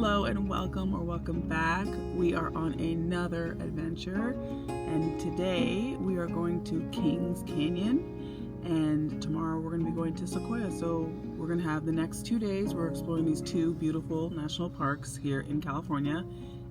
Hello and welcome or welcome back. We are on another adventure, and today we are going to Kings Canyon, and tomorrow we're going to be going to Sequoia. So we're going to have the next 2 days. We're exploring these two beautiful national parks here in California,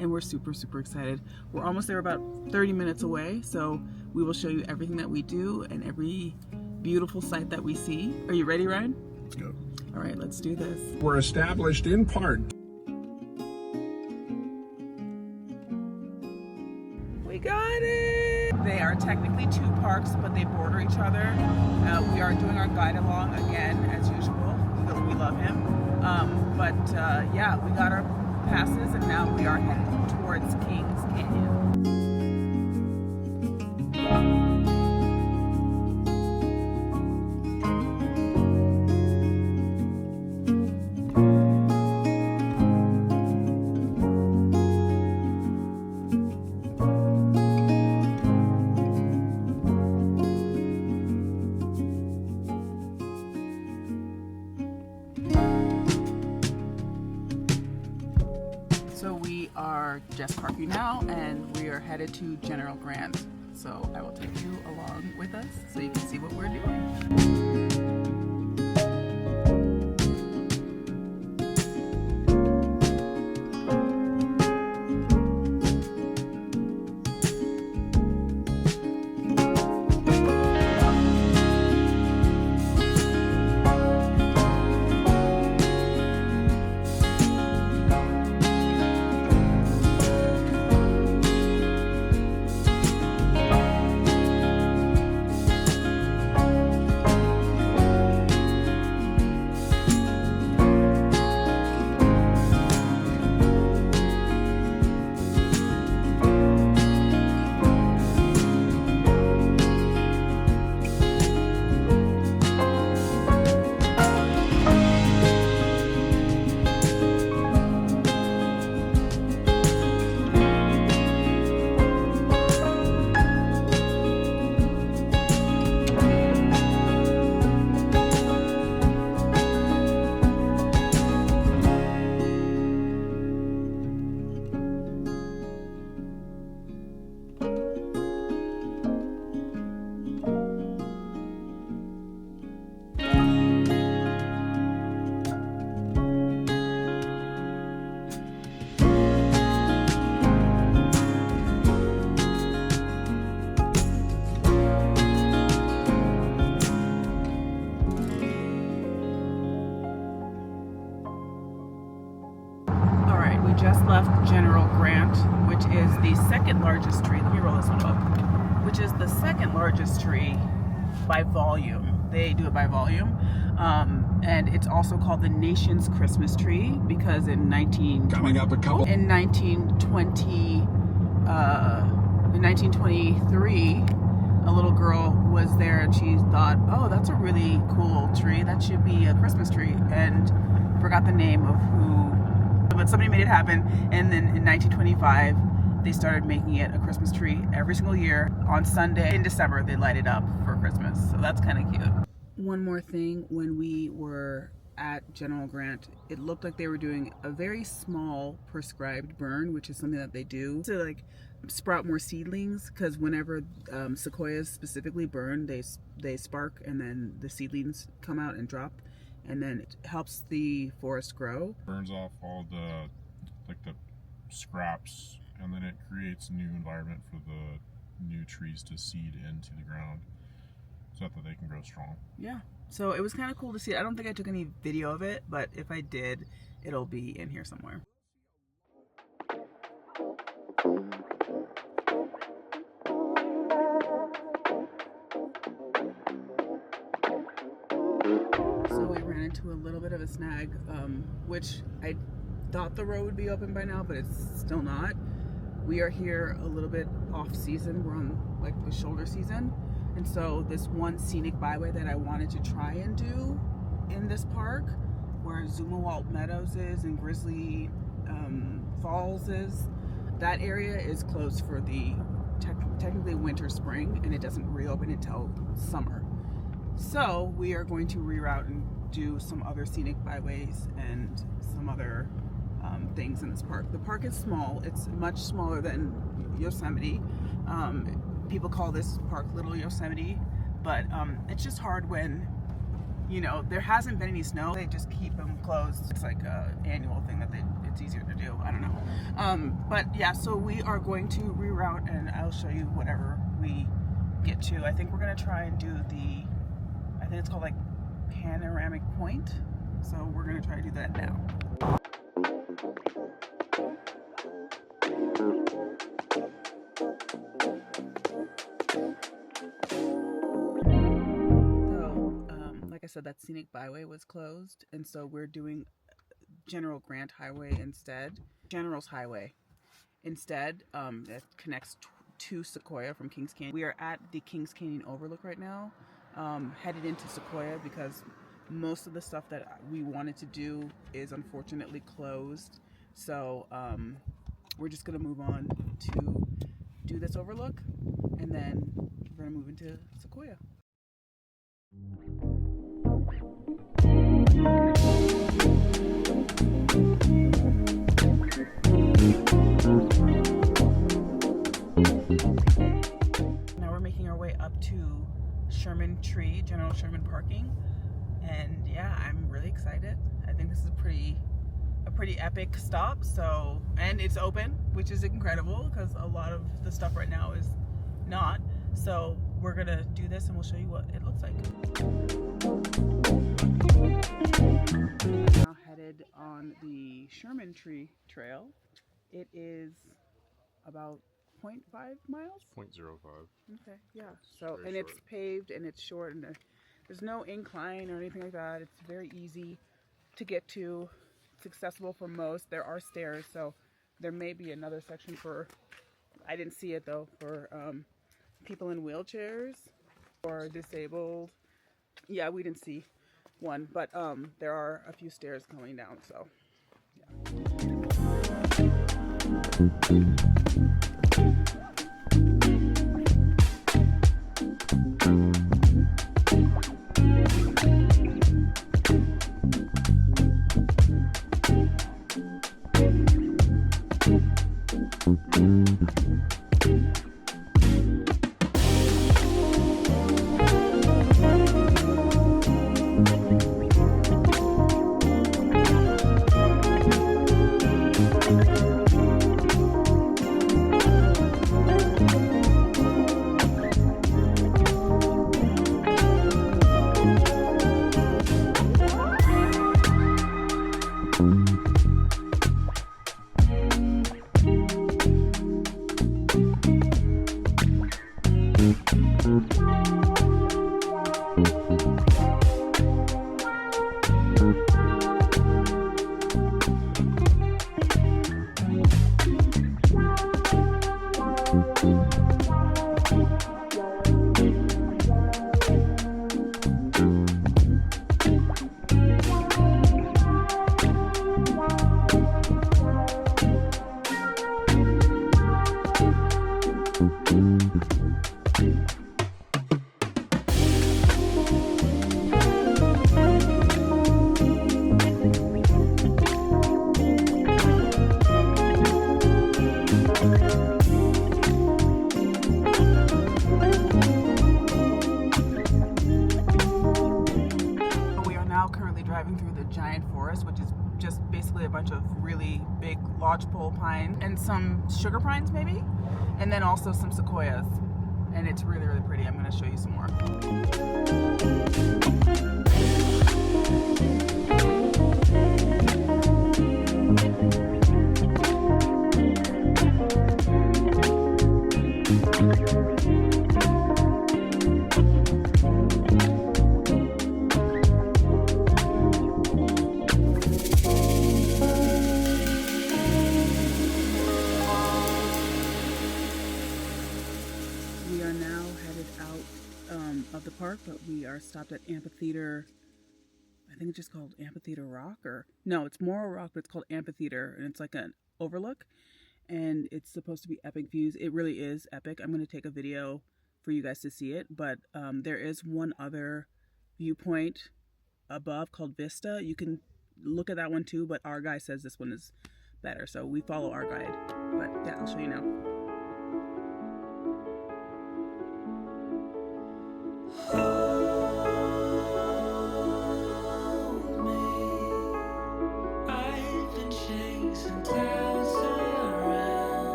and we're super excited. We're almost there, about 30 minutes away, so we will show you everything that we do and every beautiful sight that we see. Are you ready, Ryan? Let's go. All right, let's do this. We're established in part. We got it! They are technically two parks, but they border each other. We are doing our guide along again, as usual, because we love him. Yeah, we got our passes, and now we are headed towards Kings Canyon. So we are just parking now, and we are headed to General Grant. So I will take you along with us so you can see what we're doing. We just left General Grant, which is the second largest tree. Let me roll this one up. Which is the second largest tree by volume. They do it by volume. And it's also called the nation's Christmas tree because in 1923, a little girl was there and she thought, oh, that's a really cool tree. That should be a Christmas tree. And forgot the name of who, but somebody made it happen. And then in 1925, they started making it a Christmas tree every single year. On Sunday in December, they light it up for Christmas. So that's kind of cute. One more thing, when we were at General Grant, it looked like they were doing a very small prescribed burn, which is something that they do to like sprout more seedlings, because whenever sequoias specifically burn, they spark and then the seedlings come out and drop, and then it helps the forest grow. Burns off all the scraps, and then it creates a new environment for the new trees to seed into the ground so that they can grow strong. Yeah, so it was kind of cool to see. I don't think I took any video of it, but if I did, it'll be in here somewhere. So we ran into a little bit of a snag, which I thought the road would be open by now, but it's still not. We are here a little bit off season. We're on like the shoulder season. And so this one scenic byway that I wanted to try and do in this park, where Zumwalt Meadows is and Grizzly Falls is, that area is closed for the technically winter, spring, and it doesn't reopen until summer. So we are going to reroute and do some other scenic byways and some other things in this park. The park is small. It's much smaller than Yosemite. People call this park Little Yosemite, but it's just hard when, you know, there hasn't been any snow. They just keep them closed. It's like an annual thing that it's easier to do. I don't know. But yeah, so we are going to reroute, and I'll show you whatever we get to. I think we're gonna try and do I think it's called like Panoramic Point. So we're gonna try to do that now. Like I said, that Scenic Byway was closed, and so we're doing General Grant Highway instead. General's Highway instead. That connects to Sequoia from Kings Canyon. We are at the Kings Canyon Overlook right now, headed into Sequoia because most of the stuff that we wanted to do is unfortunately closed. So we're just gonna move on to do this overlook, and then we're gonna move into Sequoia. Now we're making our way up to General Sherman parking, and yeah, I'm really excited. I think this is a pretty epic stop. So, and it's open, which is incredible because a lot of the stuff right now is not. So we're gonna do this and we'll show you what it looks like. Now headed on the Sherman Tree Trail. It is about 0.5 miles? 0.05. Okay, yeah. So, and it's paved and it's short, and there's no incline or anything like that. It's very easy to get to. It's accessible for most. There are stairs, so there may be another section for, I didn't see it though, for people in wheelchairs or disabled. Yeah, we didn't see one, but there are a few stairs going down, so yeah. Driving through the giant forest, which is just basically a bunch of really big lodgepole pines and some sugar pines maybe, and then also some sequoias, and it's really, really pretty. I'm going to show you some more. Of the park, but we are stopped at Amphitheater. I think it's just called Amphitheater Rock, or no, it's Morro Rock, but it's called Amphitheater, and it's like an overlook, and it's supposed to be epic views. It really is epic. I'm going to take a video for you guys to see it, but there is one other viewpoint above called Vista. You can look at that one too, but our guy says this one is better, so we follow our guide. But yeah, I'll show you now.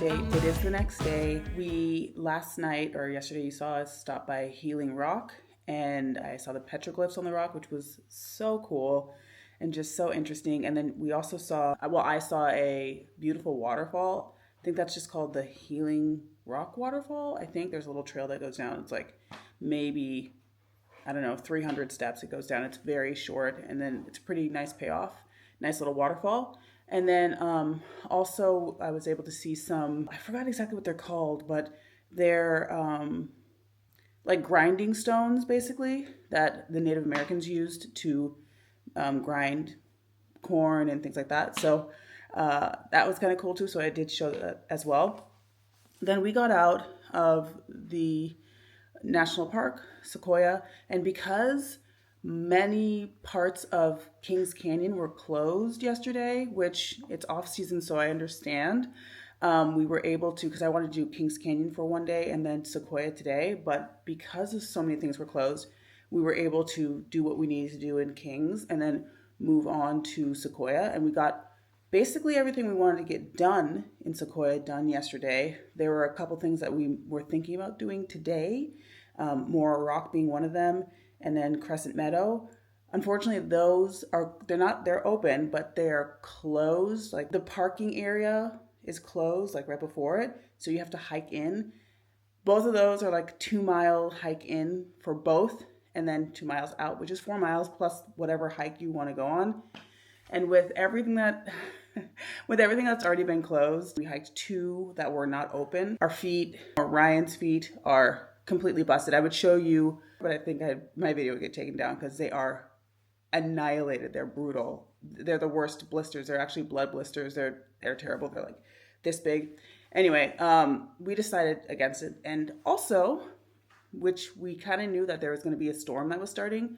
It is the next day. Last night or yesterday, you saw us stop by Healing Rock, and I saw the petroglyphs on the rock, which was so cool and just so interesting. And then we also saw, I saw a beautiful waterfall. I think that's just called the Healing Rock Waterfall. I think there's a little trail that goes down. It's like maybe, I don't know, 300 steps it goes down. It's very short, and then it's a pretty nice payoff, nice little waterfall. And then also I was able to see some, I forgot exactly what they're called, but they're like grinding stones, basically, that the Native Americans used to grind corn and things like that. So that was kind of cool too. So I did show that as well. Then we got out of the national park, Sequoia, and because many parts of Kings Canyon were closed yesterday, which it's off season, so I understand. We were able to, because I wanted to do Kings Canyon for one day and then Sequoia today, but because of so many things were closed, we were able to do what we needed to do in Kings and then move on to Sequoia. And we got basically everything we wanted to get done in Sequoia done yesterday. There were a couple things that we were thinking about doing today, Mora Rock being one of them, and then Crescent Meadow. Unfortunately, they're open, but they're closed. Like the parking area is closed, like right before it. So you have to hike in. Both of those are like 2-mile hike in for both, and then 2 miles out, which is 4 miles plus whatever hike you want to go on. And with everything that's already been closed, we hiked 2 that were not open. Ryan's feet are completely busted. I would show you, but I think my video would get taken down because they are annihilated. They're brutal. They're the worst blisters. They're actually blood blisters. They're terrible. They're like this big. Anyway, we decided against it. And also, which we kind of knew that there was going to be a storm that was starting.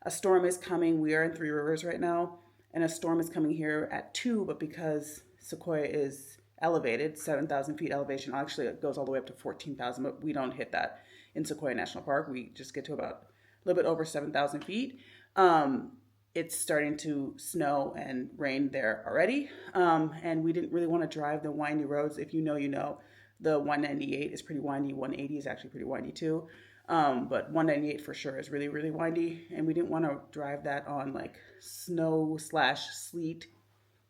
A storm is coming. We are in Three Rivers right now, and a storm is coming here at 2, but because Sequoia is elevated, 7,000 feet elevation. Actually, it goes all the way up to 14,000, but we don't hit that in Sequoia National Park. We just get to about a little bit over 7,000 feet. It's starting to snow and rain there already. And we didn't really want to drive the windy roads. If you know, you know. The 198 is pretty windy. 180 is actually pretty windy too. But 198 for sure is really, really windy. And we didn't want to drive that on like snow/sleet,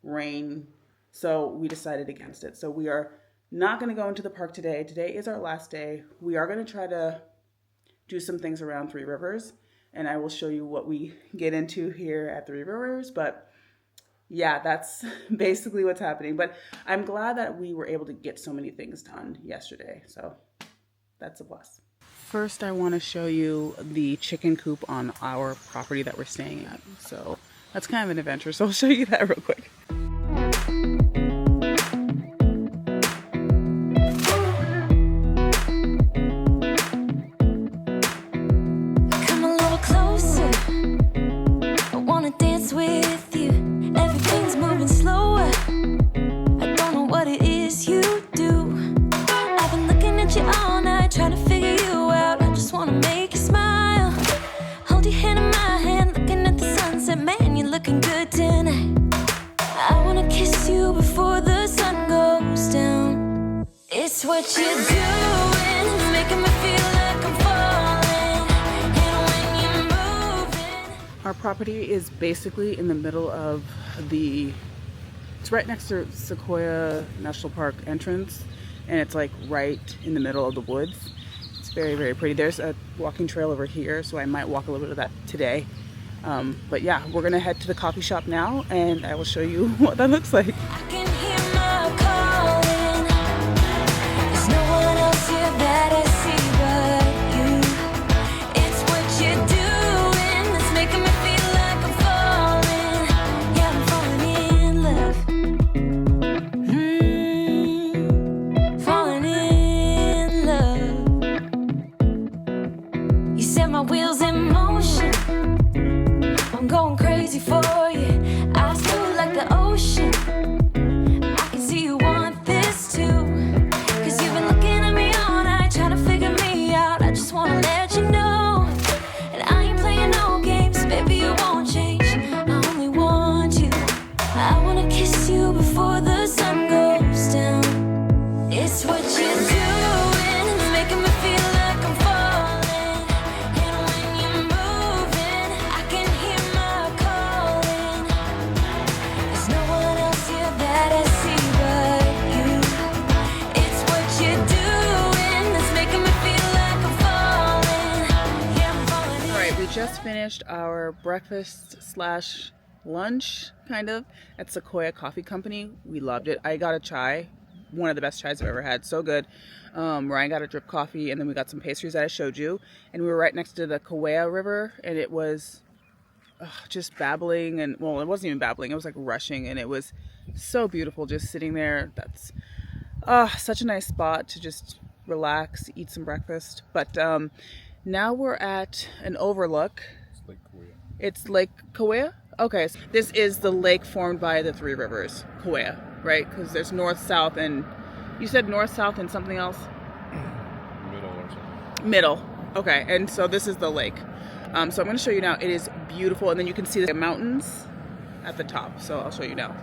rain. So we decided against it. So we are not going to go into the park today. Today is our last day. We are going to try to do some things around Three Rivers, and I will show you what we get into here at Three Rivers. But yeah, that's basically what's happening. But I'm glad that we were able to get so many things done yesterday. So that's a plus. First, I want to show you the chicken coop on our property that we're staying at. So that's kind of an adventure. So I'll show you that real quick. It's what you're doing, it's making me feel like I'm falling. And when you're moving. Our property is basically in the middle of it's right next to Sequoia National Park entrance, and it's like right in the middle of the woods. It's very, very pretty. There's a walking trail over here, so I might walk a little bit of that today. But yeah, we're gonna head to the coffee shop now, and I will show you what that looks like. I can hear my calling. There's no one else here that I see but you. It's what you're doing that's making me feel like I'm falling. Yeah, I'm falling in love. You set my wheels in motion. I'm going crazy for you. Eyes blue like the ocean. I can see you want this too. Cause you've been looking at me all night, trying to figure me out. I just wanna let you know. And I ain't playing no games, baby, you won't change. I only want you. I wanna kiss you before the sun goes down. It's what you're doing, it's making me feel like I'm falling. And when you're moving, I can hear my calling. There's no one else here that I see but you. It's what you're doing that's making me feel like I'm falling. Yeah, I'm falling. All right, we just finished our breakfast slash lunch, kind of, at Sequoia Coffee Company. We loved it. I got a chai, one of the best chais I've ever had. So good. Ryan got a drip coffee, and then we got some pastries that I showed you. And we were right next to the Kauai River, and it was just babbling, and well, it wasn't even babbling. It was like rushing, and it was so beautiful just sitting there. That's such a nice spot to just relax, eat some breakfast. But now we're at an overlook. It's like Sequoia. It's Lake Kauai? Okay, so this is the lake formed by the three rivers, Kauai, right? Because there's north, south, and you said north, south, and something else? Middle or something. Middle. Okay, and so this is the lake. So I'm going to show you now. It is beautiful, and then you can see the mountains at the top. So I'll show you now.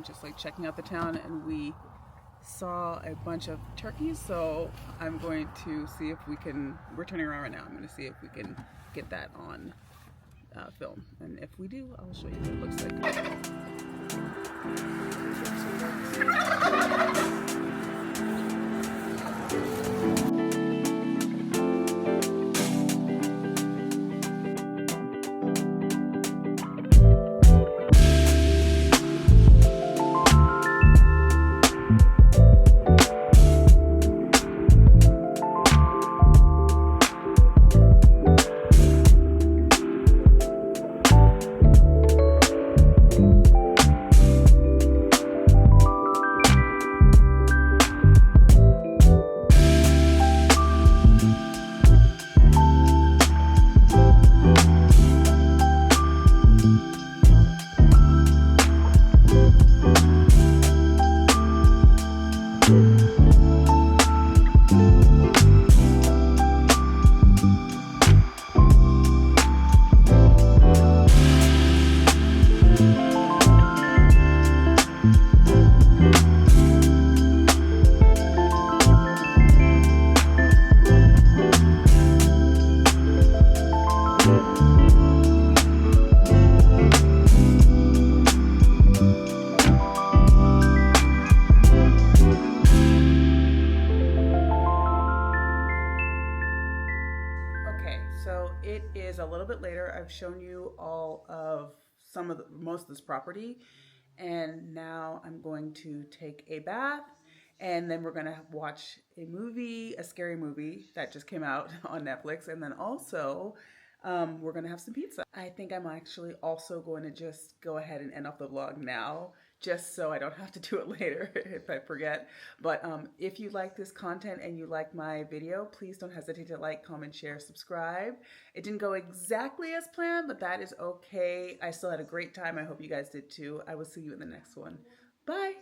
Just like checking out the town, and we saw a bunch of turkeys, so I'm going to see if we can, we're turning around right now, I'm going to see if we can get that on film, and if we do, I'll show you what it looks So it is a little bit later. I've shown you all of most of this property. And now I'm going to take a bath, and then we're gonna watch a movie, a scary movie that just came out on Netflix, and then also we're gonna have some pizza. I think I'm actually also going to just go ahead and end off the vlog now, just so I don't have to do it later if I forget. But if you like this content and you like my video, please don't hesitate to like, comment, share, subscribe. It didn't go exactly as planned, but that is okay. I still had a great time. I hope you guys did too. I will see you in the next one. Bye.